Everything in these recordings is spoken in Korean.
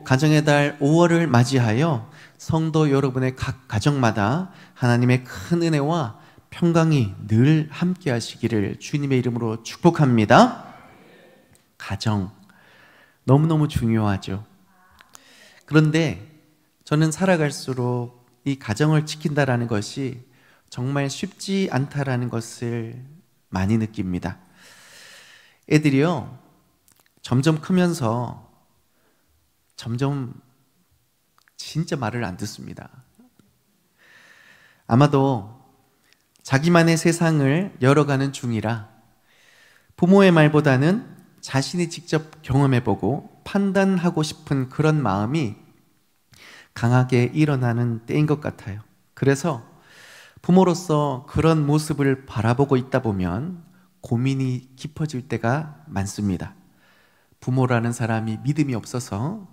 가정의 달 5월을 맞이하여 성도 여러분의 각 가정마다 하나님의 큰 은혜와 평강이 늘 함께 하시기를 주님의 이름으로 축복합니다. 가정, 너무너무 중요하죠. 그런데 저는 살아갈수록 이 가정을 지킨다라는 것이 정말 쉽지 않다라는 것을 많이 느낍니다. 애들이요, 점점 크면서 점점 진짜 말을 안 듣습니다. 아마도 자기만의 세상을 열어가는 중이라 부모의 말보다는 자신이 직접 경험해보고 판단하고 싶은 그런 마음이 강하게 일어나는 때인 것 같아요. 그래서 부모로서 그런 모습을 바라보고 있다 보면 고민이 깊어질 때가 많습니다. 부모라는 사람이 믿음이 없어서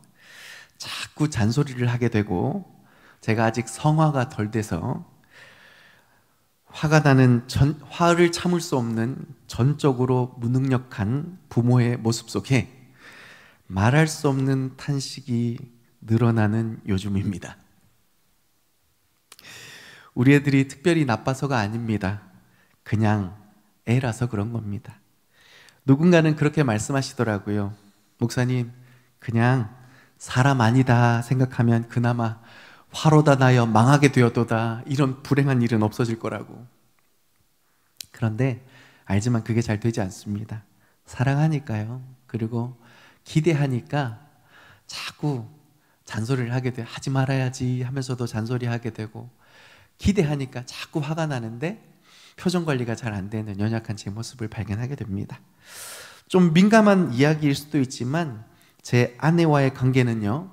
자꾸 잔소리를 하게 되고, 제가 아직 성화가 덜 돼서 화가 나는 화를 참을 수 없는 전적으로 무능력한 부모의 모습 속에 말할 수 없는 탄식이 늘어나는 요즘입니다. 우리 애들이 특별히 나빠서가 아닙니다. 그냥 애라서 그런 겁니다. 누군가는 그렇게 말씀하시더라고요. 목사님, 그냥 사람 아니다 생각하면 그나마 화로다 나여 망하게 되어도다, 이런 불행한 일은 없어질 거라고. 그런데 알지만 그게 잘 되지 않습니다. 사랑하니까요. 그리고 기대하니까 자꾸 잔소리를 하게 돼. 하지 말아야지 하면서도 잔소리하게 되고, 기대하니까 자꾸 화가 나는데 표정 관리가 잘 안 되는 연약한 제 모습을 발견하게 됩니다. 좀 민감한 이야기일 수도 있지만 제 아내와의 관계는요,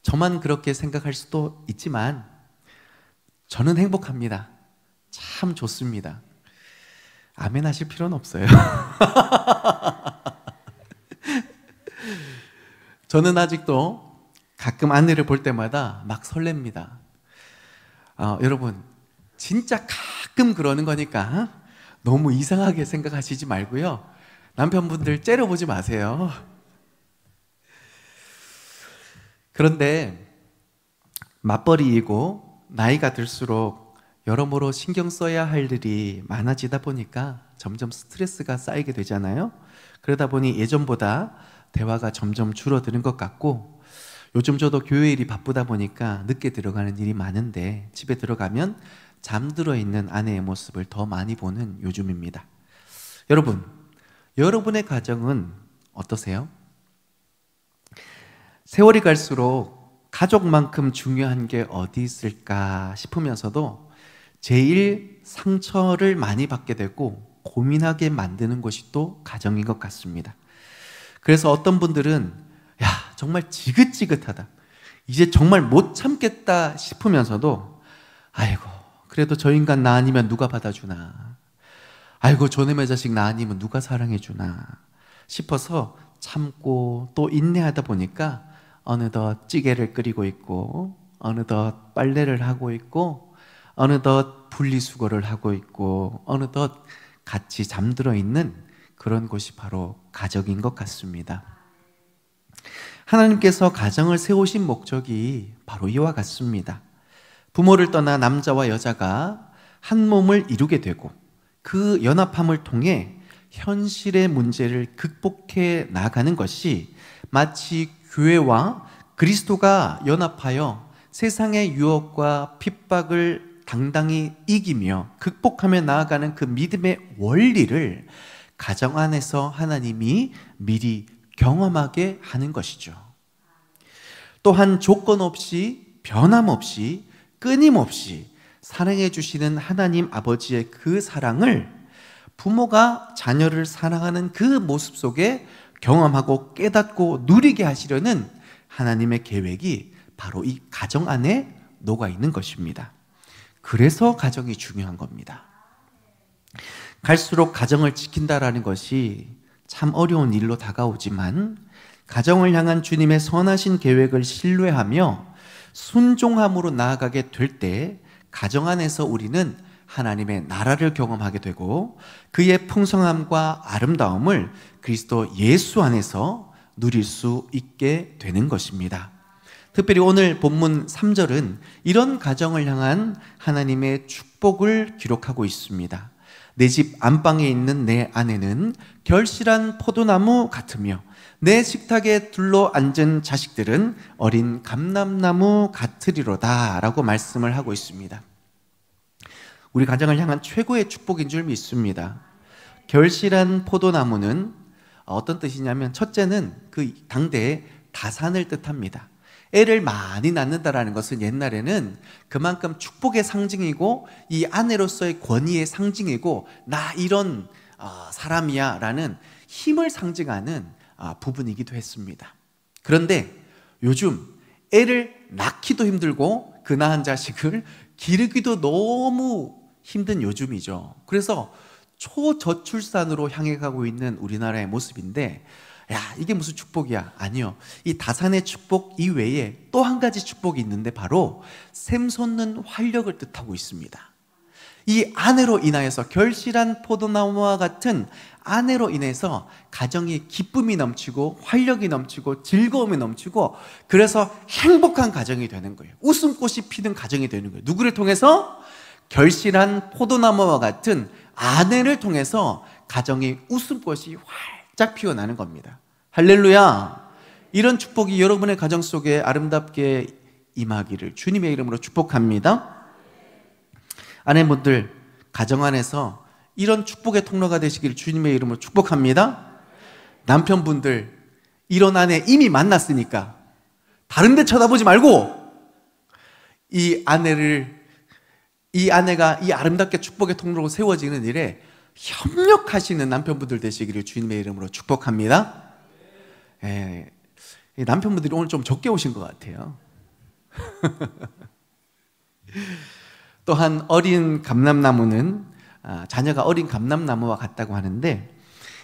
저만 그렇게 생각할 수도 있지만 저는 행복합니다. 참 좋습니다. 아멘 하실 필요는 없어요. 저는 아직도 가끔 아내를 볼 때마다 막 설렙니다. 여러분, 진짜 가끔 그러는 거니까 너무 이상하게 생각하시지 말고요, 남편분들 째려보지 마세요. 그런데 맞벌이이고 나이가 들수록 여러모로 신경 써야 할 일이 많아지다 보니까 점점 스트레스가 쌓이게 되잖아요. 그러다 보니 예전보다 대화가 점점 줄어드는 것 같고, 요즘 저도 교회 일이 바쁘다 보니까 늦게 들어가는 일이 많은데 집에 들어가면 잠들어 있는 아내의 모습을 더 많이 보는 요즘입니다. 여러분, 여러분의 가정은 어떠세요? 세월이 갈수록 가족만큼 중요한 게 어디 있을까 싶으면서도 제일 상처를 많이 받게 되고 고민하게 만드는 것이 또 가정인 것 같습니다. 그래서 어떤 분들은 야, 정말 지긋지긋하다, 이제 정말 못 참겠다 싶으면서도 아이고, 그래도 저 인간 나 아니면 누가 받아주나, 아이고 저놈의 자식 나 아니면 누가 사랑해주나 싶어서 참고 또 인내하다 보니까 어느덧 찌개를 끓이고 있고, 어느덧 빨래를 하고 있고, 어느덧 분리수거를 하고 있고, 어느덧 같이 잠들어 있는 그런 곳이 바로 가정인 것 같습니다. 하나님께서 가정을 세우신 목적이 바로 이와 같습니다. 부모를 떠나 남자와 여자가 한 몸을 이루게 되고 그 연합함을 통해 현실의 문제를 극복해 나가는 것이 마치 교회와 그리스도가 연합하여 세상의 유혹과 핍박을 당당히 이기며 극복하며 나아가는 그 믿음의 원리를 가정 안에서 하나님이 미리 경험하게 하는 것이죠. 또한 조건 없이, 변함없이, 끊임없이 사랑해 주시는 하나님 아버지의 그 사랑을 부모가 자녀를 사랑하는 그 모습 속에 경험하고 깨닫고 누리게 하시려는 하나님의 계획이 바로 이 가정 안에 녹아 있는 것입니다. 그래서 가정이 중요한 겁니다. 갈수록 가정을 지킨다라는 것이 참 어려운 일로 다가오지만 가정을 향한 주님의 선하신 계획을 신뢰하며 순종함으로 나아가게 될 때 가정 안에서 우리는 하나님의 나라를 경험하게 되고 그의 풍성함과 아름다움을 그리스도 예수 안에서 누릴 수 있게 되는 것입니다. 특별히 오늘 본문 3절은 이런 가정을 향한 하나님의 축복을 기록하고 있습니다. 내 집 안방에 있는 내 아내는 결실한 포도나무 같으며 내 식탁에 둘러앉은 자식들은 어린 감람나무 같으리로다 라고 말씀을 하고 있습니다. 우리 가정을 향한 최고의 축복인 줄 믿습니다. 결실한 포도나무는 어떤 뜻이냐면, 첫째는 그 당대의 다산을 뜻합니다. 애를 많이 낳는다라는 것은 옛날에는 그만큼 축복의 상징이고 이 아내로서의 권위의 상징이고 나 이런 사람이야 라는 힘을 상징하는 부분이기도 했습니다. 그런데 요즘 애를 낳기도 힘들고 그 낳은 자식을 기르기도 너무 힘든 요즘이죠. 그래서 초저출산으로 향해 가고 있는 우리나라의 모습인데, 야, 이게 무슨 축복이야? 아니요. 이 다산의 축복 이외에 또 한 가지 축복이 있는데 바로 샘솟는 활력을 뜻하고 있습니다. 이 아내로 인하여서, 결실한 포도나무와 같은 아내로 인해서 가정이 기쁨이 넘치고 활력이 넘치고 즐거움이 넘치고, 그래서 행복한 가정이 되는 거예요. 웃음꽃이 피는 가정이 되는 거예요. 누구를 통해서? 결실한 포도나무와 같은 아내를 통해서 가정이 웃음꽃이 활짝 피어나는 겁니다. 할렐루야! 이런 축복이 여러분의 가정 속에 아름답게 임하기를 주님의 이름으로 축복합니다. 아내분들, 가정 안에서 이런 축복의 통로가 되시기를 주님의 이름으로 축복합니다. 남편분들, 이런 아내 이미 만났으니까 다른 데 쳐다보지 말고 이 아내가 이 아름답게 축복의 통로로 세워지는 일에 협력하시는 남편분들 되시기를 주님의 이름으로 축복합니다. 남편분들이 오늘 좀 적게 오신 것 같아요. 또한 어린 감람나무는 자녀가 어린 감람나무와 같다고 하는데,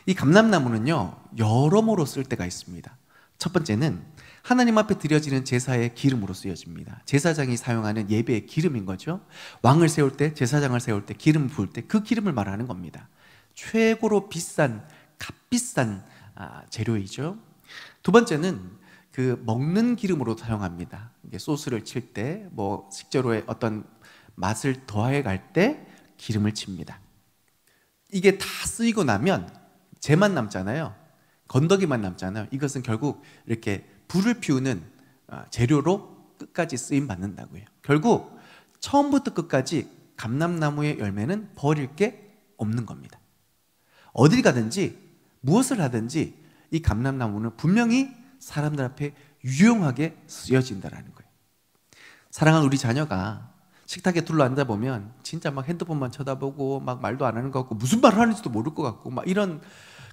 이 감람나무는요 여러모로 쓸 때가 있습니다. 첫 번째는 하나님 앞에 드려지는 제사의 기름으로 쓰여집니다. 제사장이 사용하는 예배의 기름인 거죠. 왕을 세울 때, 제사장을 세울 때 기름 부을 때 그 기름을 말하는 겁니다. 최고로 비싼, 값비싼 재료이죠. 두 번째는 그 먹는 기름으로 사용합니다. 소스를 칠 때, 뭐 식재료의 어떤 맛을 더해 갈 때 기름을 칩니다. 이게 다 쓰이고 나면 재만 남잖아요. 건더기만 남잖아요. 이것은 결국 이렇게 불을 피우는 재료로 끝까지 쓰임 받는다고요. 결국 처음부터 끝까지 감람나무의 열매는 버릴 게 없는 겁니다. 어딜 가든지 무엇을 하든지 이 감람나무는 분명히 사람들 앞에 유용하게 쓰여진다는 거예요. 사랑하는 우리 자녀가 식탁에 둘러앉아 보면 진짜 막 핸드폰만 쳐다보고 막 말도 안 하는 것 같고 무슨 말을 하는지도 모를 것 같고 막 이런,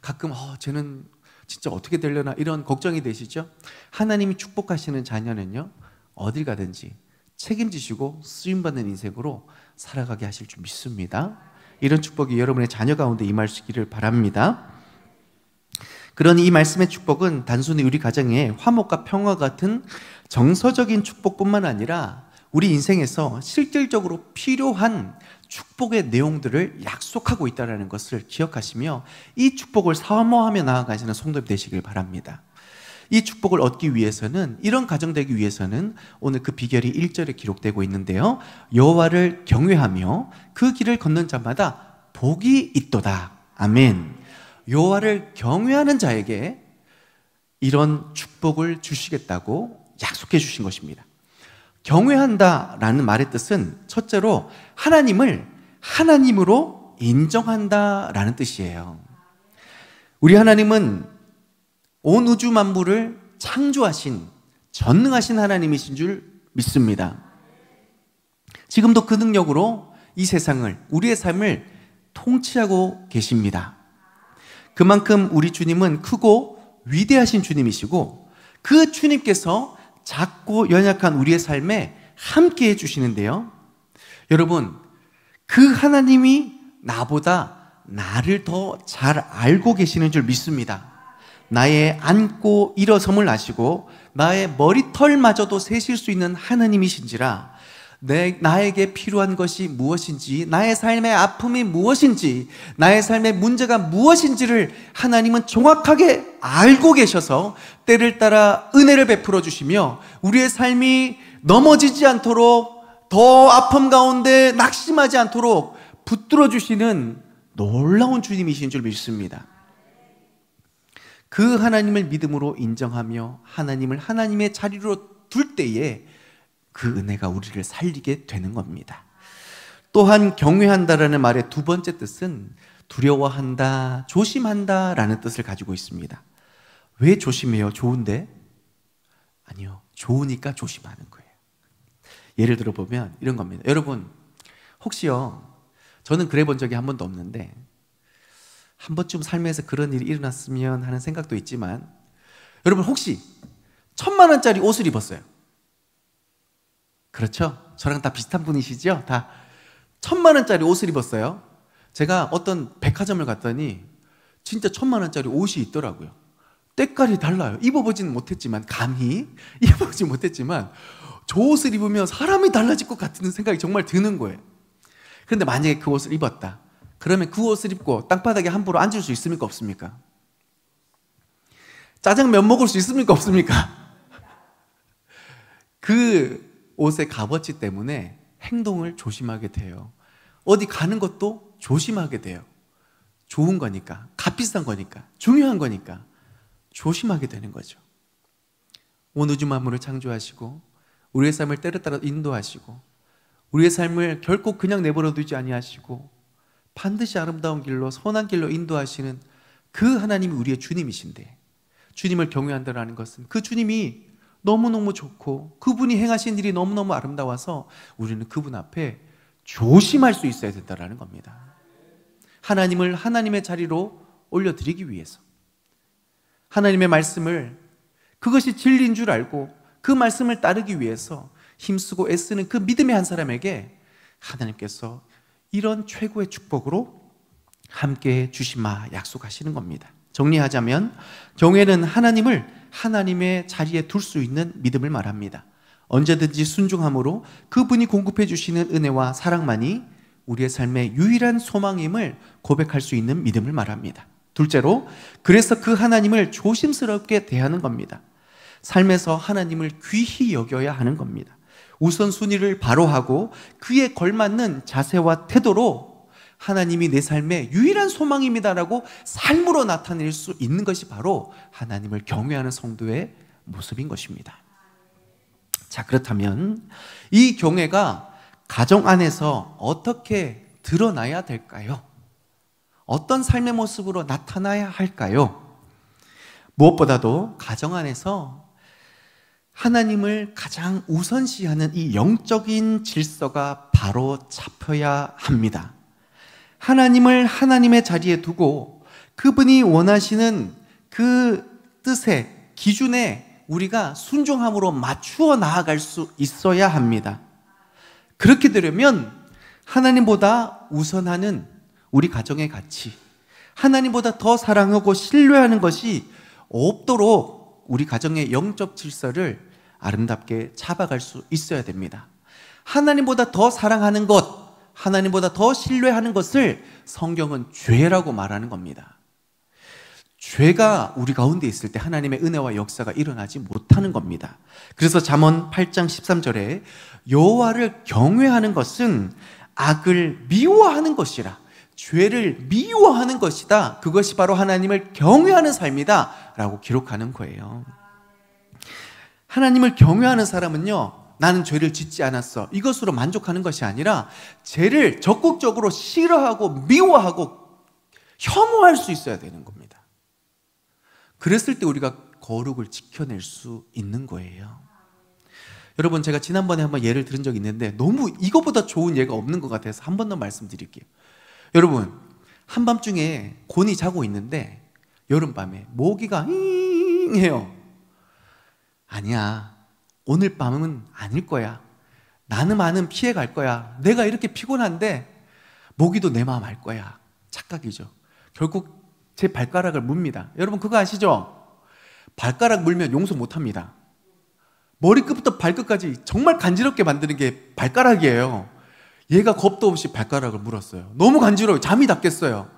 가끔 쟤는 진짜 어떻게 되려나 이런 걱정이 되시죠? 하나님이 축복하시는 자녀는요 어딜 가든지 책임지시고 쓰임받는 인생으로 살아가게 하실 줄 믿습니다. 이런 축복이 여러분의 자녀 가운데 임하시기를 바랍니다. 그러니 이 말씀의 축복은 단순히 우리 가정에 화목과 평화 같은 정서적인 축복뿐만 아니라 우리 인생에서 실질적으로 필요한 축복의 내용들을 약속하고 있다는 것을 기억하시며 이 축복을 사모하며 나아가시는 성도님 되시길 바랍니다. 이 축복을 얻기 위해서는, 이런 가정 되기 위해서는 오늘 그 비결이 1절에 기록되고 있는데요, 여호와를 경외하며 그 길을 걷는 자마다 복이 있도다. 아멘. 여호와를 경외하는 자에게 이런 축복을 주시겠다고 약속해 주신 것입니다. 경외한다라는 말의 뜻은 첫째로 하나님을 하나님으로 인정한다라는 뜻이에요. 우리 하나님은 온 우주 만물을 창조하신 전능하신 하나님이신 줄 믿습니다. 지금도 그 능력으로 이 세상을, 우리의 삶을 통치하고 계십니다. 그만큼 우리 주님은 크고 위대하신 주님이시고 그 주님께서 작고 연약한 우리의 삶에 함께 해주시는데요, 여러분, 그 하나님이 나보다 나를 더 잘 알고 계시는 줄 믿습니다. 나의 앉고 일어섬을 아시고 나의 머리털마저도 세실 수 있는 하나님이신지라 나에게 필요한 것이 무엇인지, 나의 삶의 아픔이 무엇인지, 나의 삶의 문제가 무엇인지를 하나님은 정확하게 알고 계셔서 때를 따라 은혜를 베풀어 주시며 우리의 삶이 넘어지지 않도록, 더 아픔 가운데 낙심하지 않도록 붙들어 주시는 놀라운 주님이신 줄 믿습니다. 그 하나님을 믿음으로 인정하며 하나님을 하나님의 자리로 둘 때에 그 은혜가 우리를 살리게 되는 겁니다. 또한 경외한다라는 말의 두 번째 뜻은 두려워한다, 조심한다라는 뜻을 가지고 있습니다. 왜 조심해요? 좋은데? 아니요, 좋으니까 조심하는 거예요. 예를 들어 보면 이런 겁니다. 여러분, 혹시요, 저는 그래 본 적이 한 번도 없는데 한 번쯤 삶에서 그런 일이 일어났으면 하는 생각도 있지만, 여러분 혹시 1,000만 원짜리 옷을 입었어요. 그렇죠? 저랑 다 비슷한 분이시죠? 다 1,000만 원짜리 옷을 입었어요. 제가 어떤 백화점을 갔더니 진짜 1,000만 원짜리 옷이 있더라고요. 때깔이 달라요. 입어보지는 못했지만, 감히 입어보지 못했지만 저 옷을 입으면 사람이 달라질 것 같은 생각이 정말 드는 거예요. 그런데 만약에 그 옷을 입었다, 그러면 그 옷을 입고 땅바닥에 함부로 앉을 수 있습니까? 없습니까? 짜장면 먹을 수 있습니까? 없습니까? 그 옷의 값어치 때문에 행동을 조심하게 돼요. 어디 가는 것도 조심하게 돼요. 좋은 거니까, 값비싼 거니까, 중요한 거니까 조심하게 되는 거죠. 온 우주 만물을 창조하시고 우리의 삶을 때를 따라 인도하시고 우리의 삶을 결코 그냥 내버려 두지 아니하시고 반드시 아름다운 길로, 선한 길로 인도하시는 그 하나님이 우리의 주님이신데, 주님을 경외한다는 것은 그 주님이 너무너무 좋고 그분이 행하신 일이 너무너무 아름다워서 우리는 그분 앞에 조심할 수 있어야 된다는 겁니다. 하나님을 하나님의 자리로 올려드리기 위해서, 하나님의 말씀을, 그것이 진리인 줄 알고 그 말씀을 따르기 위해서 힘쓰고 애쓰는 그 믿음의 한 사람에게 하나님께서 이런 최고의 축복으로 함께 주시마 약속하시는 겁니다. 정리하자면 경외는 하나님을 하나님의 자리에 둘 수 있는 믿음을 말합니다. 언제든지 순종함으로 그분이 공급해 주시는 은혜와 사랑만이 우리의 삶의 유일한 소망임을 고백할 수 있는 믿음을 말합니다. 둘째로, 그래서 그 하나님을 조심스럽게 대하는 겁니다. 삶에서 하나님을 귀히 여겨야 하는 겁니다. 우선순위를 바로 하고 그에 걸맞는 자세와 태도로 하나님이 내 삶의 유일한 소망입니다라고 삶으로 나타낼 수 있는 것이 바로 하나님을 경외하는 성도의 모습인 것입니다. 자, 그렇다면 이 경외가 가정 안에서 어떻게 드러나야 될까요? 어떤 삶의 모습으로 나타나야 할까요? 무엇보다도 가정 안에서 하나님을 가장 우선시하는 이 영적인 질서가 바로 잡혀야 합니다. 하나님을 하나님의 자리에 두고 그분이 원하시는 그 뜻에, 기준에 우리가 순종함으로 맞추어 나아갈 수 있어야 합니다. 그렇게 되려면 하나님보다 우선하는 우리 가정의 가치, 하나님보다 더 사랑하고 신뢰하는 것이 없도록 우리 가정의 영적 질서를 아름답게 잡아갈 수 있어야 됩니다. 하나님보다 더 사랑하는 것, 하나님보다 더 신뢰하는 것을 성경은 죄라고 말하는 겁니다. 죄가 우리 가운데 있을 때 하나님의 은혜와 역사가 일어나지 못하는 겁니다. 그래서 잠언 8장 13절에 여호와를 경외하는 것은 악을 미워하는 것이라, 죄를 미워하는 것이다, 그것이 바로 하나님을 경외하는 삶이다 라고 기록하는 거예요. 하나님을 경외하는 사람은요, 나는 죄를 짓지 않았어, 이것으로 만족하는 것이 아니라 죄를 적극적으로 싫어하고 미워하고 혐오할 수 있어야 되는 겁니다. 그랬을 때 우리가 거룩을 지켜낼 수 있는 거예요. 여러분, 제가 지난번에 한번 예를 들은 적이 있는데 너무 이거보다 좋은 예가 없는 것 같아서 한 번 더 말씀드릴게요. 여러분, 한밤중에 곤이 자고 있는데 여름밤에 모기가 힝 해요. 아니야, 오늘 밤은 아닐 거야, 나는 피해 갈 거야, 내가 이렇게 피곤한데 모기도 내 마음 알 거야. 착각이죠. 결국 제 발가락을 뭅니다. 여러분 그거 아시죠? 발가락 물면 용서 못합니다. 머리끝부터 발끝까지 정말 간지럽게 만드는 게 발가락이에요. 얘가 겁도 없이 발가락을 물었어요. 너무 간지러워요. 잠이 닿겠어요.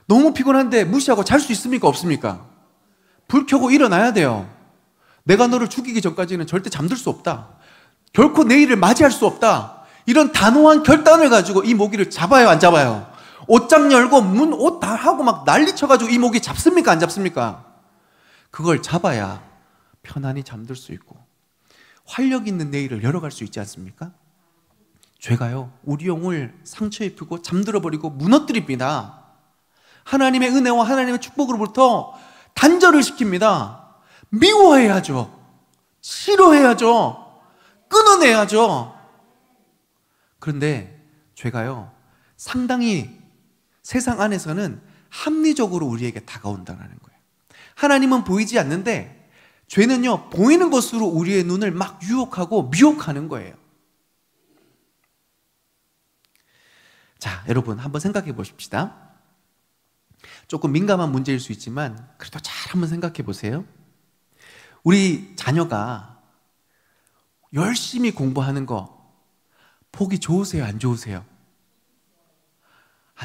너무 피곤한데 무시하고 잘 수 있습니까? 없습니까? 불 켜고 일어나야 돼요. 내가 너를 죽이기 전까지는 절대 잠들 수 없다. 결코 내일을 맞이할 수 없다. 이런 단호한 결단을 가지고 이 모기를 잡아요, 안 잡아요? 옷장 열고 문 옷 다 하고 막 난리 쳐가지고 이 모기 잡습니까, 안 잡습니까? 그걸 잡아야 편안히 잠들 수 있고 활력 있는 내일을 열어갈 수 있지 않습니까? 죄가요, 우리 영을 상처 입히고 잠들어 버리고 무너뜨립니다. 하나님의 은혜와 하나님의 축복으로부터 단절을 시킵니다. 미워해야죠. 싫어해야죠. 끊어내야죠. 그런데 죄가요, 상당히 세상 안에서는 합리적으로 우리에게 다가온다는 거예요. 하나님은 보이지 않는데 죄는요, 보이는 것으로 우리의 눈을 막 유혹하고 미혹하는 거예요. 자, 여러분 한번 생각해 보십시다. 조금 민감한 문제일 수 있지만 그래도 잘 한번 생각해 보세요. 우리 자녀가 열심히 공부하는 거 보기 좋으세요, 안 좋으세요?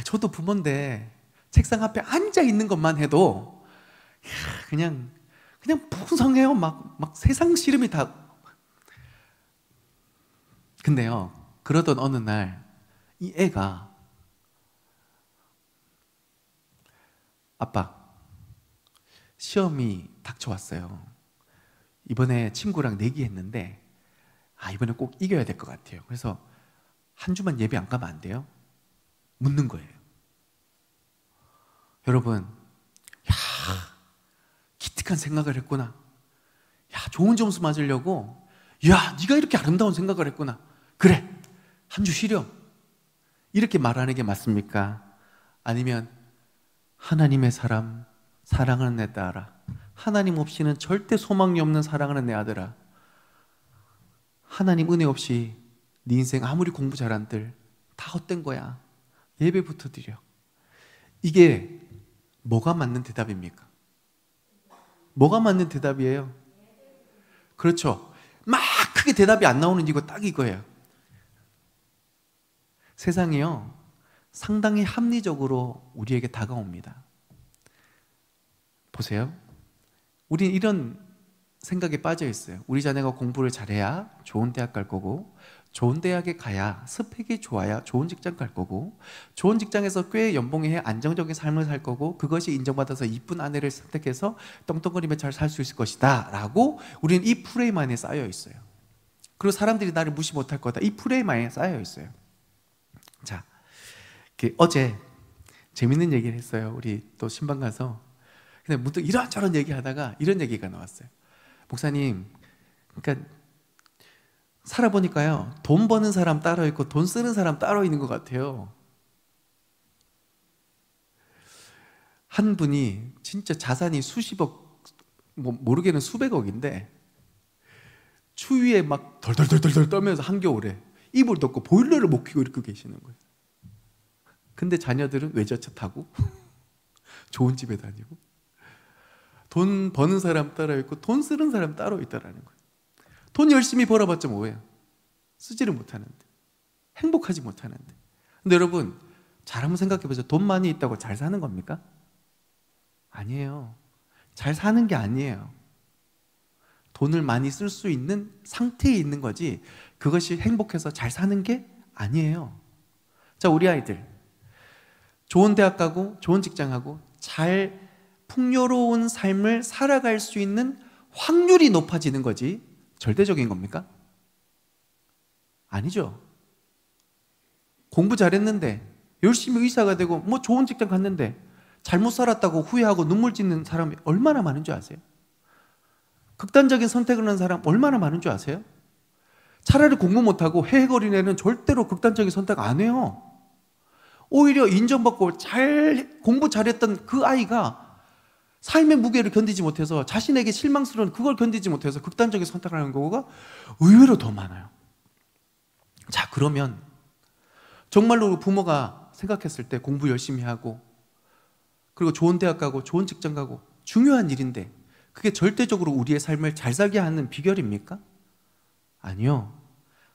저도 부모인데 책상 앞에 앉아 있는 것만 해도 그냥 풍성해요. 막 세상 시름이 다. 근데요, 그러던 어느 날 이 애가 아빠, 시험이 닥쳐왔어요. 이번에 친구랑 내기했는데 이번에 꼭 이겨야 될 것 같아요. 그래서 한 주만 예배 안 가면 안 돼요? 묻는 거예요. 여러분, 기특한 생각을 했구나. 좋은 점수 맞으려고 네가 이렇게 아름다운 생각을 했구나. 그래, 한 주 쉬려. 이렇게 말하는 게 맞습니까? 아니면 하나님의 사람, 사랑하는 내 딸아, 하나님 없이는 절대 소망이 없는 사랑하는 내 아들아, 하나님 은혜 없이 네 인생 아무리 공부 잘한들 다 헛된 거야. 예배부터 드려. 이게 뭐가 맞는 대답입니까? 뭐가 맞는 대답이에요? 그렇죠. 막 크게 대답이 안 나오는 이거 딱 이거예요. 세상이요, 상당히 합리적으로 우리에게 다가옵니다. 보세요. 우린 이런 생각에 빠져 있어요. 우리 자녀가 공부를 잘해야 좋은 대학 갈 거고, 좋은 대학에 가야 스펙이 좋아야 좋은 직장 갈 거고, 좋은 직장에서 꽤 연봉이 해 안정적인 삶을 살 거고, 그것이 인정받아서 이쁜 아내를 선택해서 떵떵거리며 잘 살 수 있을 것이다 라고 우리는 이 프레임 안에 쌓여 있어요. 그리고 사람들이 나를 무시 못할 거다, 이 프레임 안에 쌓여 있어요. 자, 어제 재밌는 얘기를 했어요. 우리 또 신방 가서. 근데 문득 이런저런 얘기하다가 이런 얘기가 나왔어요. 목사님, 그러니까 살아보니까요, 돈 버는 사람 따로 있고 돈 쓰는 사람 따로 있는 것 같아요. 한 분이 진짜 자산이 수십억, 모르게는 수백억인데 추위에 막 덜덜덜덜 떨면서 한겨울에 이불 덮고 보일러를 못 켜고 이렇게 계시는 거예요. 근데 자녀들은 외제차 타고 좋은 집에 다니고, 돈 버는 사람 따로 있고 돈 쓰는 사람 따로 있다라는 거예요. 돈 열심히 벌어봤자 뭐예요? 쓰지를 못하는데, 행복하지 못하는데. 근데 여러분, 잘 한번 생각해 보세요. 돈 많이 있다고 잘 사는 겁니까? 아니에요. 잘 사는 게 아니에요. 돈을 많이 쓸 수 있는 상태에 있는 거지, 그것이 행복해서 잘 사는 게 아니에요. 자, 우리 아이들 좋은 대학 가고 좋은 직장 하고 잘 풍요로운 삶을 살아갈 수 있는 확률이 높아지는 거지 절대적인 겁니까? 아니죠. 공부 잘했는데 열심히 의사가 되고 좋은 직장 갔는데 잘못 살았다고 후회하고 눈물 짓는 사람이 얼마나 많은 줄 아세요? 극단적인 선택을 하는 사람 얼마나 많은 줄 아세요? 차라리 공부 못하고 헤헤거리는 애는 절대로 극단적인 선택 안 해요. 오히려 인정받고 공부 잘했던 그 아이가 삶의 무게를 견디지 못해서, 자신에게 실망스러운 그걸 견디지 못해서 극단적인 선택을 하는 경우가 의외로 더 많아요. 자, 그러면 정말로 부모가 생각했을 때 공부 열심히 하고 그리고 좋은 대학 가고 좋은 직장 가고 중요한 일인데 그게 절대적으로 우리의 삶을 잘 살게 하는 비결입니까? 아니요.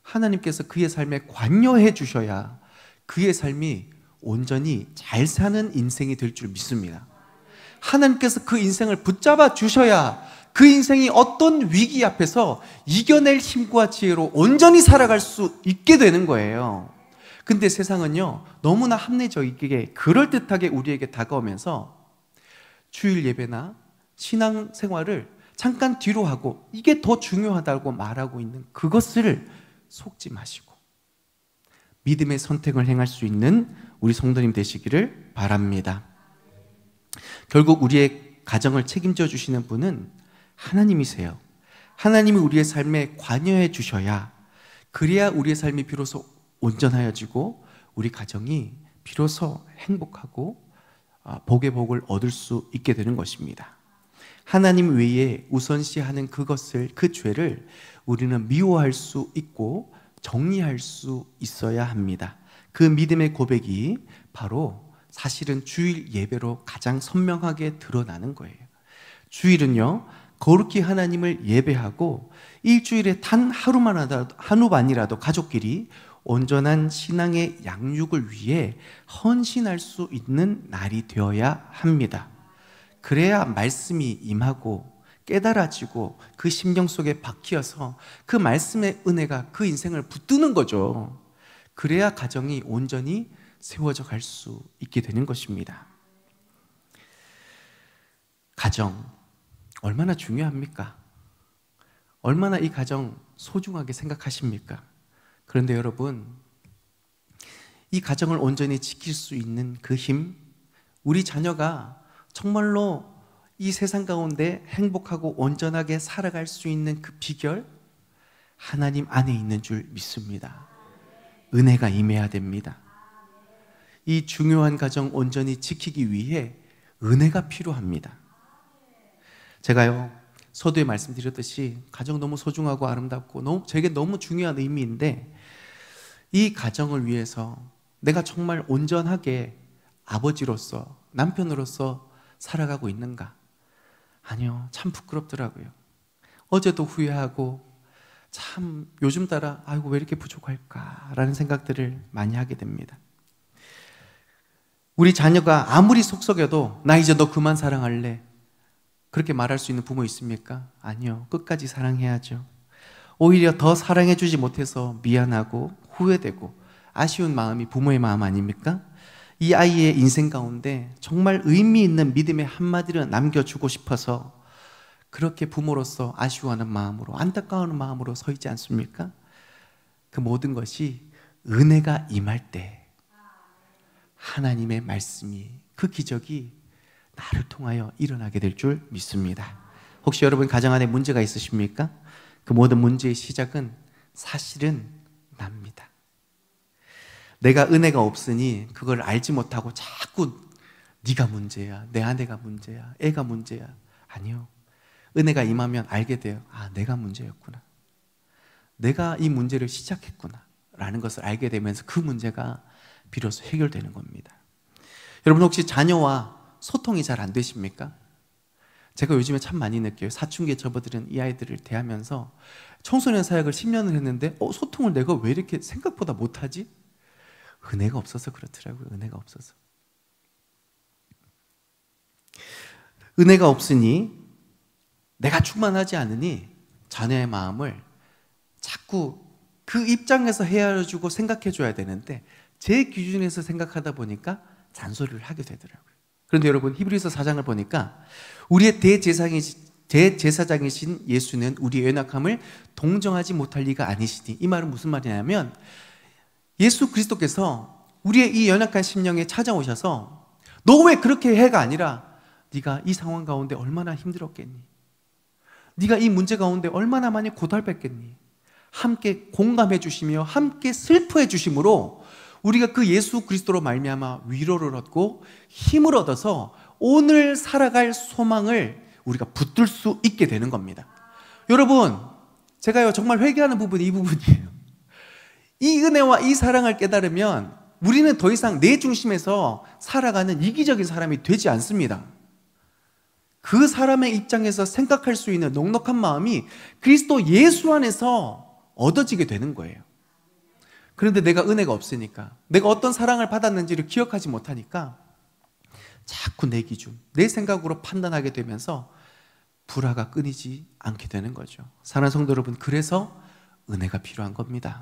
하나님께서 그의 삶에 관여해 주셔야 그의 삶이 온전히 잘 사는 인생이 될 줄 믿습니다. 하나님께서 그 인생을 붙잡아 주셔야 그 인생이 어떤 위기 앞에서 이겨낼 힘과 지혜로 온전히 살아갈 수 있게 되는 거예요. 근데 세상은요, 너무나 합리적이게 그럴듯하게 우리에게 다가오면서 주일 예배나 신앙생활을 잠깐 뒤로 하고 이게 더 중요하다고 말하고 있는 그것을 속지 마시고 믿음의 선택을 행할 수 있는 우리 성도님 되시기를 바랍니다. 결국 우리의 가정을 책임져 주시는 분은 하나님이세요. 하나님이 우리의 삶에 관여해 주셔야, 그래야 우리의 삶이 비로소 온전하여지고 우리 가정이 비로소 행복하고 복의 복을 얻을 수 있게 되는 것입니다. 하나님 외에 우선시하는 그것을, 그 죄를 우리는 미워할 수 있고 정리할 수 있어야 합니다. 그 믿음의 고백이 바로 사실은 주일 예배로 가장 선명하게 드러나는 거예요. 주일은요, 거룩히 하나님을 예배하고 일주일에 단 하루만이라도 가족끼리 온전한 신앙의 양육을 위해 헌신할 수 있는 날이 되어야 합니다. 그래야 말씀이 임하고 깨달아지고 그 심령 속에 박히어서 그 말씀의 은혜가 그 인생을 붙드는 거죠. 그래야 가정이 온전히 세워져 갈 수 있게 되는 것입니다. 가정 얼마나 중요합니까? 얼마나 이 가정 소중하게 생각하십니까? 그런데 여러분, 이 가정을 온전히 지킬 수 있는 그 힘, 우리 자녀가 정말로 이 세상 가운데 행복하고 온전하게 살아갈 수 있는 그 비결, 하나님 안에 있는 줄 믿습니다. 은혜가 임해야 됩니다. 이 중요한 가정 온전히 지키기 위해 은혜가 필요합니다. 제가요, 서두에 말씀드렸듯이 가정 너무 소중하고 아름답고 제게 너무 중요한 의미인데, 이 가정을 위해서 내가 정말 온전하게 아버지로서, 남편으로서 살아가고 있는가? 아니요, 참 부끄럽더라고요. 어제도 후회하고 참 요즘 따라 아이고 왜 이렇게 부족할까라는 생각들을 많이 하게 됩니다. 우리 자녀가 아무리 속썩여도 나 이제 너 그만 사랑할래, 그렇게 말할 수 있는 부모 있습니까? 아니요, 끝까지 사랑해야죠. 오히려 더 사랑해 주지 못해서 미안하고 후회되고 아쉬운 마음이 부모의 마음 아닙니까? 이 아이의 인생 가운데 정말 의미 있는 믿음의 한마디를 남겨주고 싶어서 그렇게 부모로서 아쉬워하는 마음으로, 안타까워하는 마음으로 서 있지 않습니까? 그 모든 것이 은혜가 임할 때 하나님의 말씀이, 그 기적이 나를 통하여 일어나게 될 줄 믿습니다. 혹시 여러분 가정 안에 문제가 있으십니까? 그 모든 문제의 시작은 사실은 납니다. 내가 은혜가 없으니 그걸 알지 못하고 자꾸 네가 문제야, 내 아내가 문제야, 애가 문제야. 아니요, 은혜가 임하면 알게 돼요. 아, 내가 문제였구나, 내가 이 문제를 시작했구나 라는 것을 알게 되면서 그 문제가 비로소 해결되는 겁니다. 여러분, 혹시 자녀와 소통이 잘 안 되십니까? 제가 요즘에 참 많이 느껴요. 사춘기에 접어드는 이 아이들을 대하면서 청소년 사역을 10년을 했는데 소통을 내가 왜 이렇게 생각보다 못하지? 은혜가 없어서 그렇더라고요. 은혜가 없어서. 은혜가 없으니, 내가 충만하지 않으니 자녀의 마음을 자꾸 그 입장에서 헤아려주고 생각해줘야 되는데 제 기준에서 생각하다 보니까 잔소리를 하게 되더라고요. 그런데 여러분, 히브리서 4장을 보니까 우리의 대제사장이신 예수는 우리의 연약함을 동정하지 못할 리가 아니시니, 이 말은 무슨 말이냐면 예수 그리스도께서 우리의 이 연약한 심령에 찾아오셔서 너 왜 그렇게 해가 아니라 네가 이 상황 가운데 얼마나 힘들었겠니? 네가 이 문제 가운데 얼마나 많이 고달팠겠니? 함께 공감해 주시며 함께 슬퍼해 주심으로 우리가 그 예수 그리스도로 말미암아 위로를 얻고 힘을 얻어서 오늘 살아갈 소망을 우리가 붙들 수 있게 되는 겁니다. 여러분, 제가요 정말 회개하는 부분이 이 부분이에요. 이 은혜와 이 사랑을 깨달으면 우리는 더 이상 내 중심에서 살아가는 이기적인 사람이 되지 않습니다. 그 사람의 입장에서 생각할 수 있는 넉넉한 마음이 그리스도 예수 안에서 얻어지게 되는 거예요. 그런데 내가 은혜가 없으니까, 내가 어떤 사랑을 받았는지를 기억하지 못하니까 자꾸 내 기준, 내 생각으로 판단하게 되면서 불화가 끊이지 않게 되는 거죠. 사랑하는 성도 여러분, 그래서 은혜가 필요한 겁니다.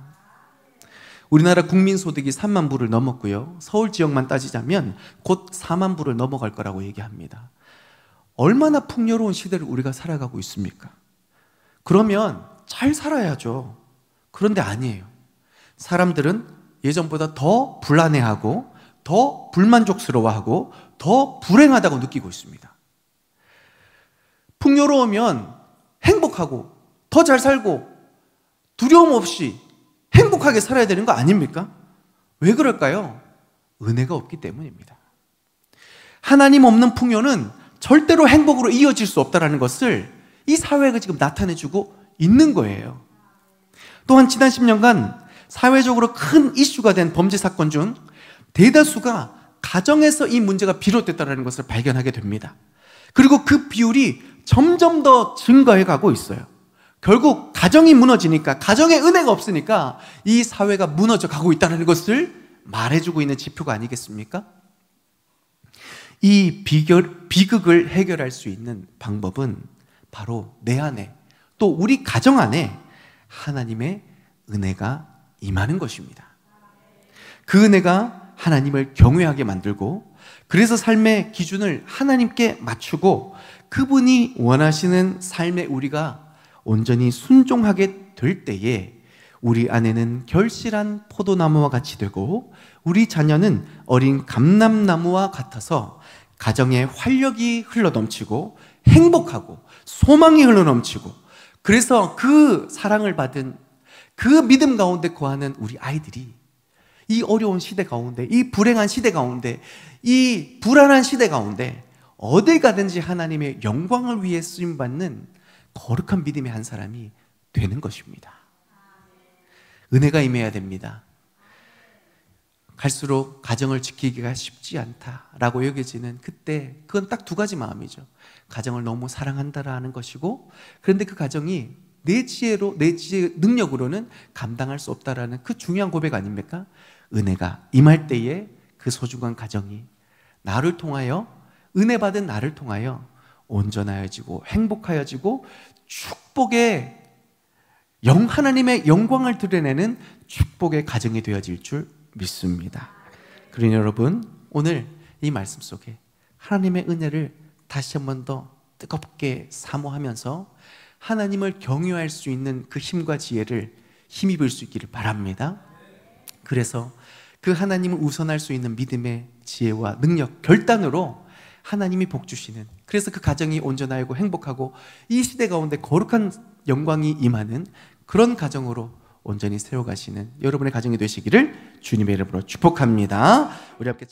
우리나라 국민소득이 3만 불을 넘었고요, 서울 지역만 따지자면 곧 4만 불을 넘어갈 거라고 얘기합니다. 얼마나 풍요로운 시대를 우리가 살아가고 있습니까? 그러면 잘 살아야죠. 그런데 아니에요. 사람들은 예전보다 더 불안해하고 더 불만족스러워하고 더 불행하다고 느끼고 있습니다. 풍요로우면 행복하고 더 잘 살고 두려움 없이 행복하게 살아야 되는 거 아닙니까? 왜 그럴까요? 은혜가 없기 때문입니다. 하나님 없는 풍요는 절대로 행복으로 이어질 수 없다는 것을 이 사회가 지금 나타내주고 있는 거예요. 또한 지난 10년간 사회적으로 큰 이슈가 된 범죄 사건 중 대다수가 가정에서 이 문제가 비롯됐다는 것을 발견하게 됩니다. 그리고 그 비율이 점점 더 증가해 가고 있어요. 결국 가정이 무너지니까, 가정에 은혜가 없으니까 이 사회가 무너져 가고 있다는 것을 말해주고 있는 지표가 아니겠습니까? 이 비극을 해결할 수 있는 방법은 바로 내 안에, 또 우리 가정 안에 하나님의 은혜가 임하는 것입니다. 그 은혜가 하나님을 경외하게 만들고, 그래서 삶의 기준을 하나님께 맞추고 그분이 원하시는 삶에 우리가 온전히 순종하게 될 때에 우리 안에는 결실한 포도나무와 같이 되고, 우리 자녀는 어린 감람나무와 같아서 가정에 활력이 흘러넘치고 행복하고 소망이 흘러넘치고, 그래서 그 사랑을 받은 그 믿음 가운데 거하는 우리 아이들이 이 어려운 시대 가운데, 이 불행한 시대 가운데, 이 불안한 시대 가운데 어딜 가든지 하나님의 영광을 위해 쓰임받는 거룩한 믿음의 한 사람이 되는 것입니다. 은혜가 임해야 됩니다. 갈수록 가정을 지키기가 쉽지 않다라고 여겨지는 그때, 그건 딱 두 가지 마음이죠. 가정을 너무 사랑한다라는 것이고, 그런데 그 가정이 내 지혜로, 내 지혜 능력으로는 감당할 수 없다라는 그 중요한 고백 아닙니까? 은혜가 임할 때에 그 소중한 가정이 나를 통하여, 은혜 받은 나를 통하여 온전하여지고 행복하여지고 축복의 하나님의 영광을 드러내는 축복의 가정이 되어질 줄 믿습니다. 그러니 여러분, 오늘 이 말씀 속에 하나님의 은혜를 다시 한 번 더 뜨겁게 사모하면서 하나님을 경외할 수 있는 그 힘과 지혜를 힘입을 수 있기를 바랍니다. 그래서 그 하나님을 우선할 수 있는 믿음의 지혜와 능력, 결단으로 하나님이 복 주시는, 그래서 그 가정이 온전하고 행복하고 이 시대 가운데 거룩한 영광이 임하는 그런 가정으로 온전히 세워가시는 여러분의 가정이 되시기를 주님의 이름으로 축복합니다. 우리 함께